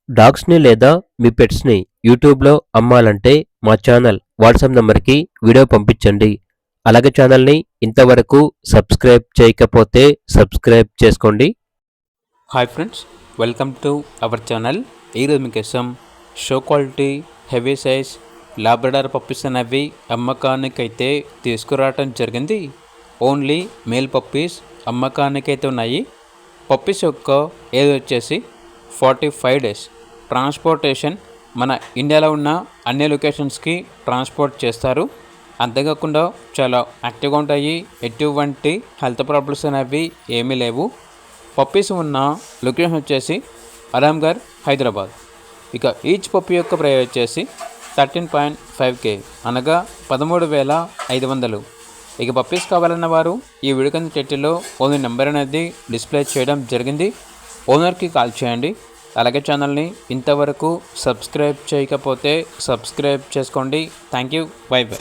డాగ్స్‌ని లేదా మీ పెట్స్‌ని యూట్యూబ్‌లో అమ్మాలంటే మా ఛానల్ వాట్సాప్ నంబర్‌కి వీడియో పంపించండి. అలాగే ఛానల్‌ని ఇంతవరకు సబ్స్క్రైబ్ చేయకపోతే సబ్స్క్రైబ్ చేసుకోండి. Hi friends, welcome to our channel. ఈరోజు మీకోసం show quality heavy size Labrador puppies అనేవి అమ్మకానికైతే తీసుకురావటం జరిగింది. ఓన్లీ మేల్ పప్పీస్ అమ్మకానికైతే ఉన్నాయి. పప్పీస్ యొక్క ఏజ్ వచ్చేసి 45 డేస్. ట్రాన్స్పోర్టేషన్ మన ఇండియాలో ఉన్న అన్ని లొకేషన్స్కి ట్రాన్స్పోర్ట్ చేస్తారు. అంతేకాకుండా చాలా యాక్టివ్గా ఉంటాయి. ఎటువంటి హెల్త్ ప్రాబ్లమ్స్ అనేవి ఏమీ లేవు. పప్పీస్ ఉన్న లొకేషన్ వచ్చేసి ఆరాంఘర్, హైదరాబాద్. ఇక ఈచ్ పప్పీ యొక్క ప్రైస్ వచ్చేసి 13.5K, అనగా 13,500. ఇక పప్పీస్ కావాలన్న వారు ఈ వీడియో కింద టైటిల్లో ఓనర్ నెంబర్ అనేది డిస్ప్లే చేయడం జరిగింది. ఓనర్కి కాల్ చేయండి. అలాగే ఛానల్ని ఇంతవరకు సబ్స్క్రైబ్ చేయకపోతే సబ్స్క్రైబ్ చేసుకోండి. Thank you. By by.